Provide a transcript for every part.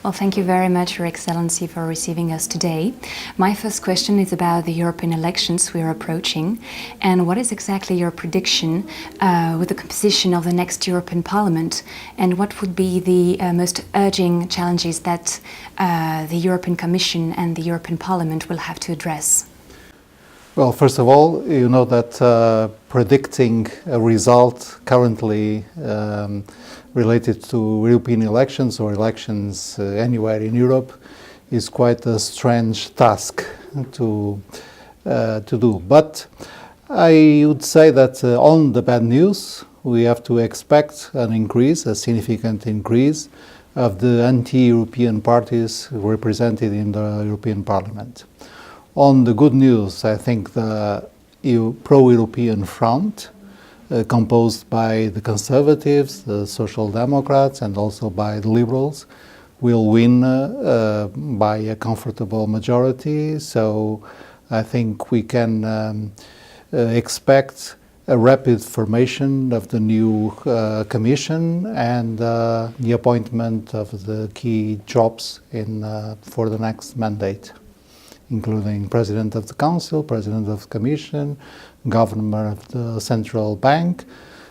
Well, thank you very much, Your Excellency, for receiving us today. My first question is about the European elections we are approaching, and what is exactly your prediction with the composition of the next European Parliament, and what would be the most urgent challenges that the European Commission and the European Parliament will have to address? Well, first of all, you know that predicting a result currently related to European elections or elections anywhere in Europe is quite a strange task to do. But I would say that on the bad news, we have to expect an increase, a significant increase of the anti-European parties represented in the European Parliament. On the good news, I think the pro-European front, composed by the Conservatives, the Social Democrats, and also by the Liberals, will win by a comfortable majority. So I think we can expect a rapid formation of the new Commission and the appointment of the key jobs for the next mandate, including President of the Council, President of the Commission, Governor of the Central Bank,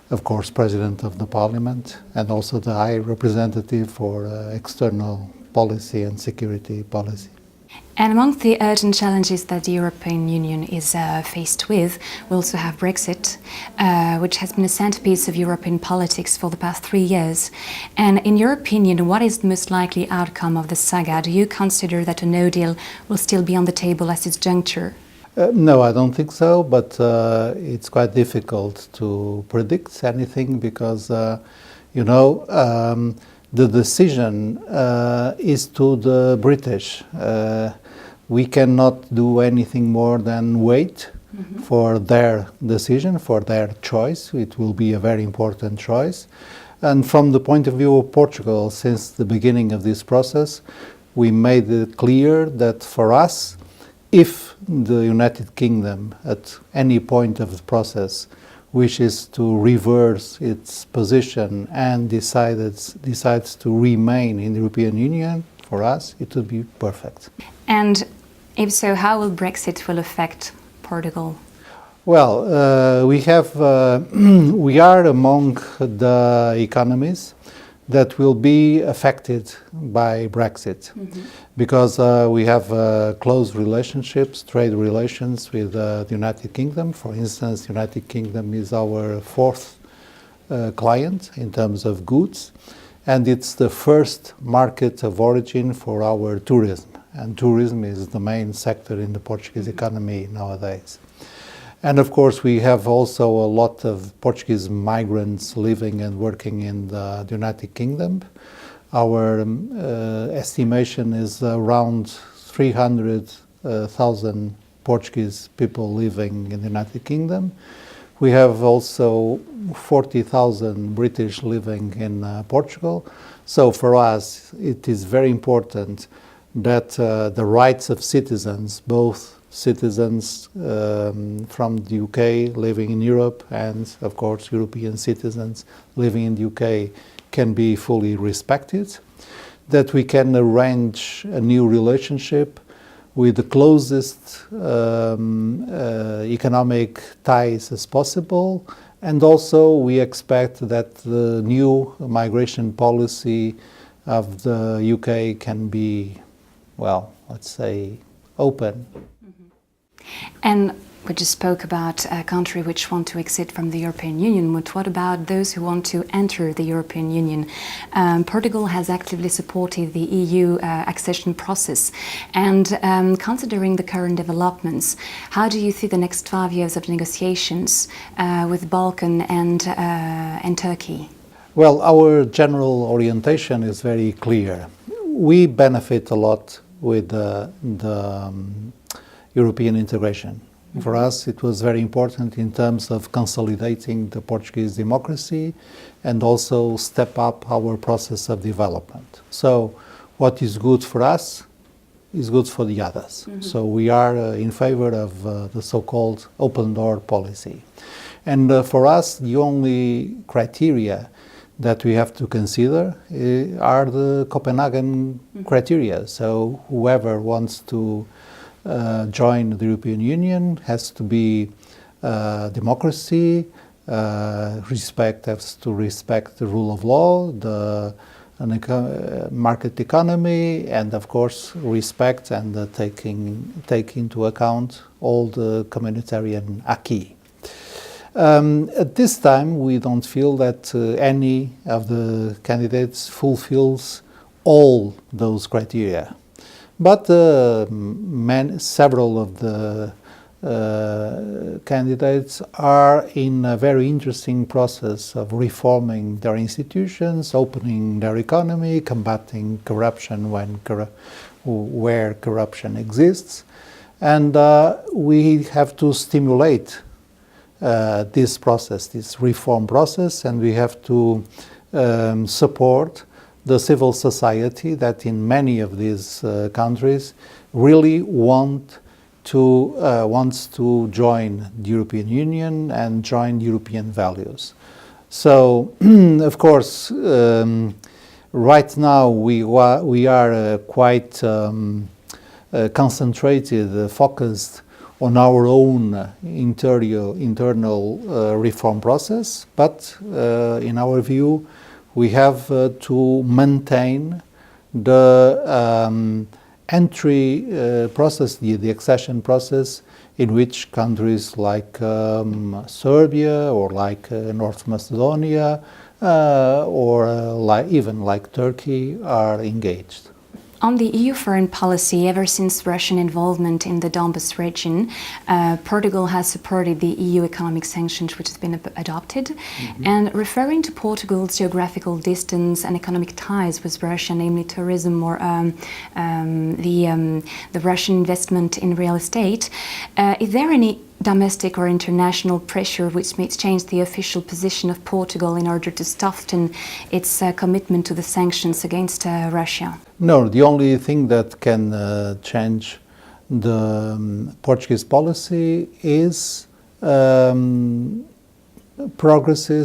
of course President of the Parliament, and also the High Representative for External Policy and Security Policy. And among the urgent challenges that the European Union is faced with, we also have Brexit, which has been a centerpiece of European politics for the past 3 years. And in your opinion, what is the most likely outcome of the saga? Do you consider that a no deal will still be on the table at this juncture? No, I don't think so, but it's quite difficult to predict anything because, the decision is to the British. We cannot do anything more than wait for their decision, for their choice. It will be a very important choice. And from the point of view of Portugal, since the beginning of this process, we made it clear that for us, if the United Kingdom at any point of the process wishes to reverse its position and decides to remain in the European Union, for us it would be perfect. And if so, how will Brexit will affect Portugal? Well, we are among the economies that will be affected by Brexit because we have close relationships, trade relations with the United Kingdom. For instance, the United Kingdom is our fourth client in terms of goods, and it's the first market of origin for our tourism. And tourism is the main sector in the Portuguese economy nowadays. And of course, we have also a lot of Portuguese migrants living and working in the United Kingdom. Our estimation is around 300,000 Portuguese people living in the United Kingdom. We have also 40,000 British living in Portugal. So for us, it is very important that the rights of citizens, both citizens from the UK living in Europe and, of course, European citizens living in the UK can be fully respected, that we can arrange a new relationship with the closest economic ties as possible, and also we expect that the new migration policy of the UK can be, well, let's say, open. And we just spoke about a country which want to exit from the European Union, but what about those who want to enter the European Union? Portugal has actively supported the EU accession process, and considering the current developments, how do you see the next 5 years of negotiations with Balkan and Turkey? Well, our general orientation is very clear. We benefit a lot with the European integration. For us, it was very important in terms of consolidating the Portuguese democracy and also step up our process of development. So what is good for us is good for the others. So we are in favor of the so-called open door policy. And for us, the only criteria that we have to consider are the Copenhagen criteria. So whoever wants to join the European Union has to be democracy, has to respect the rule of law, the market economy, and of course respect and take into account all the communitarian acquis. At this time, we don't feel that any of the candidates fulfills all those criteria. But several of the candidates are in a very interesting process of reforming their institutions, opening their economy, combating corruption where corruption exists. And we have to stimulate this process, this reform process, and we have to support the civil society that in many of these countries really wants to join the European Union and join European values. So, of course, right now we are quite concentrated, focused on our own internal reform process, but in our view, we have to maintain the entry process, the accession process, in which countries like Serbia or like North Macedonia or even like Turkey are engaged. On the EU foreign policy, ever since Russian involvement in the Donbas region, Portugal has supported the EU economic sanctions which has been adopted. And referring to Portugal's geographical distance and economic ties with Russia, namely tourism or the Russian investment in real estate, is there any domestic or international pressure which may change the official position of Portugal in order to soften its commitment to the sanctions against Russia? No, the only thing that can change the Portuguese policy is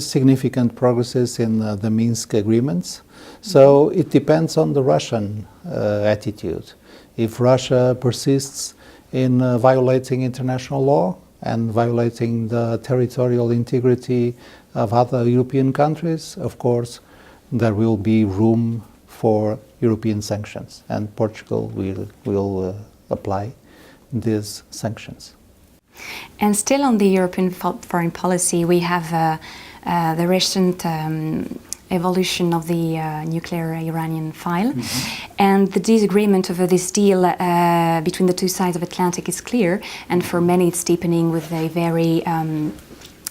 significant progresses in the Minsk agreements. So it depends on the Russian attitude. If Russia persists in violating international law and violating the territorial integrity of other European countries, of course, there will be room for European sanctions, and Portugal will apply these sanctions. And still on the European foreign policy, we have the recent evolution of the nuclear Iranian file. And the disagreement over this deal between the two sides of Atlantic is clear, and for many it's deepening with a very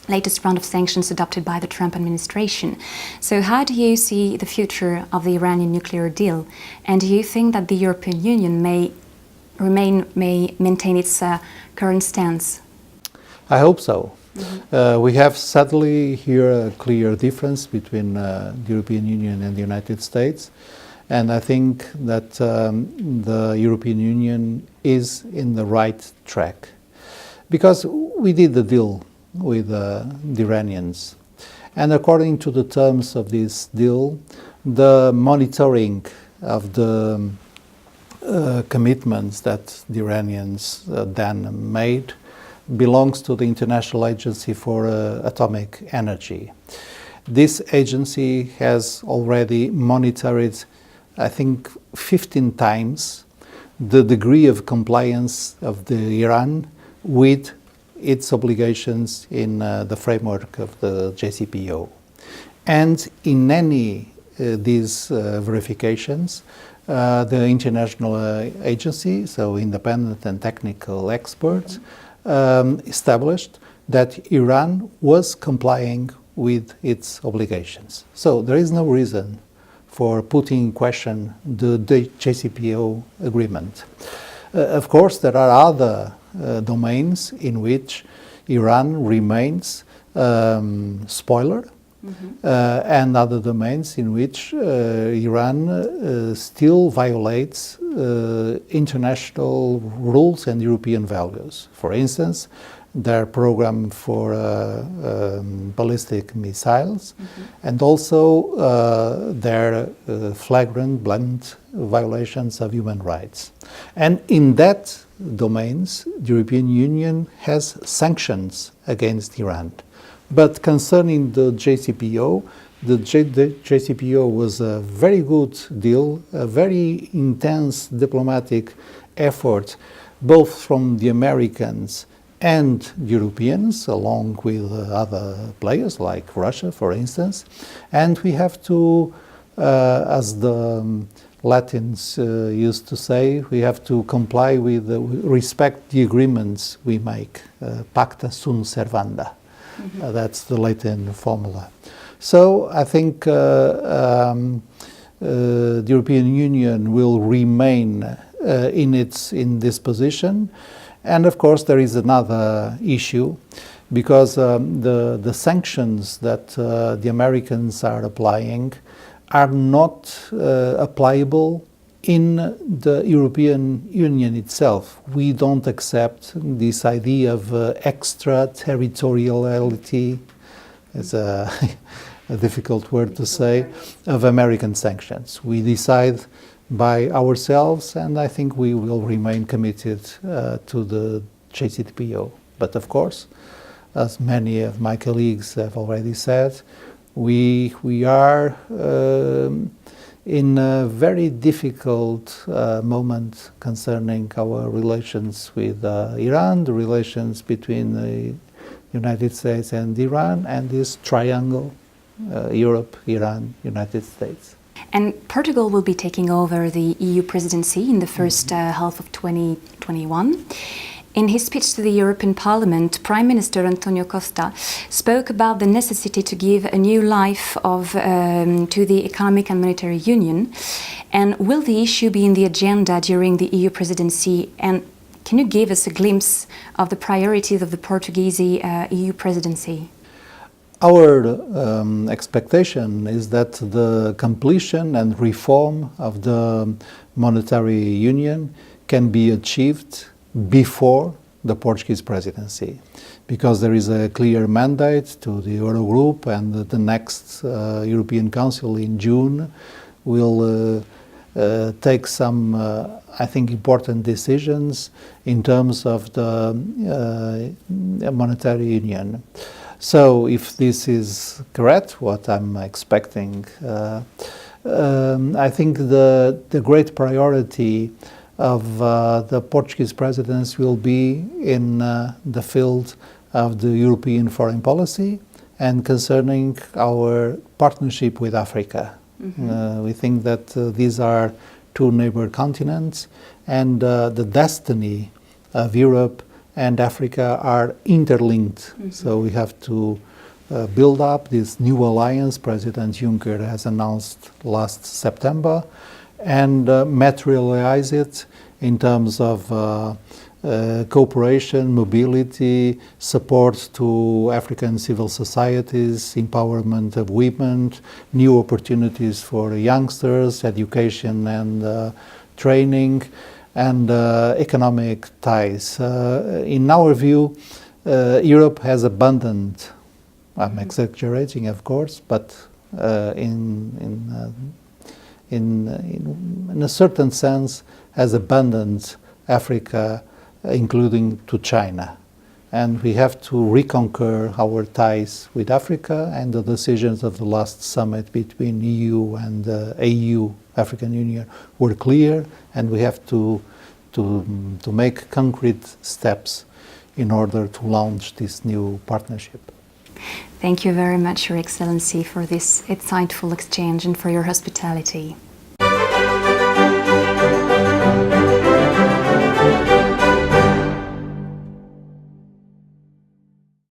latest round of sanctions adopted by the Trump administration. So how do you see the future of the Iranian nuclear deal? And do you think that the European Union may maintain its current stance? I hope so. We have sadly here a clear difference between the European Union and the United States, and I think that the European Union is in the right track, because we did the deal with the Iranians, and according to the terms of this deal, the monitoring of the commitments that the Iranians then made belongs to the International Agency for Atomic Energy. This agency has already monitored, I think, 15 times the degree of compliance of the Iran with its obligations in the framework of the JCPOA. And in any these verifications, the international agency, so independent and technical experts, established that Iran was complying with its obligations. So there is no reason for putting in question the JCPOA agreement. Of course, there are other domains in which Iran remains spoiler, and other domains in which Iran still violates international rules and European values. For instance, their program for ballistic missiles, and also their flagrant, blatant violations of human rights. And in that domains, the European Union has sanctions against Iran. But concerning the JCPO, the JCPO was a very good deal, a very intense diplomatic effort, both from the Americans and Europeans, along with other players like Russia, for instance. And we have to, as the Latins used to say, we have to comply with, respect the agreements we make. Pacta sunt servanda. That's the Latin formula. So I think the European Union will remain in this position. And of course there is another issue, because the sanctions that the Americans are applying are not applicable in the European Union itself. We don't accept this idea of extraterritoriality, it's a difficult word to say, of American sanctions. We decide by ourselves, and I think we will remain committed to the JCPO. But of course, as many of my colleagues have already said, we are in a very difficult moment concerning our relations with Iran, the relations between the United States and Iran, and this triangle, Europe, Iran, United States. And Portugal will be taking over the EU presidency in the first half of 2021. In his speech to the European Parliament, Prime Minister António Costa spoke about the necessity to give a new life to the Economic and Monetary Union. And will the issue be in the agenda during the EU presidency? And can you give us a glimpse of the priorities of the Portuguese EU presidency? Our expectation is that the completion and reform of the monetary union can be achieved before the Portuguese presidency, because there is a clear mandate to the Eurogroup, and the next European Council in June will take some, I think, important decisions in terms of the monetary union. So if this is correct, what I'm expecting, I think the great priority of the Portuguese presidency will be in the field of the European foreign policy and concerning our partnership with Africa. We think that these are two neighbor continents, and the destiny of Europe and Africa are interlinked. So we have to build up this new alliance President Juncker has announced last September, and materialize it in terms of cooperation, mobility, support to African civil societies, empowerment of women, new opportunities for youngsters, education and training, and economic ties. In our view, Europe has abandoned, I'm exaggerating of course, but in a certain sense has abandoned Africa, including to China. And we have to reconquer our ties with Africa, and the decisions of the last summit between EU and AU, African Union, were clear, and we have to make concrete steps in order to launch this new partnership. Thank you very much, Your Excellency, for this insightful exchange and for your hospitality.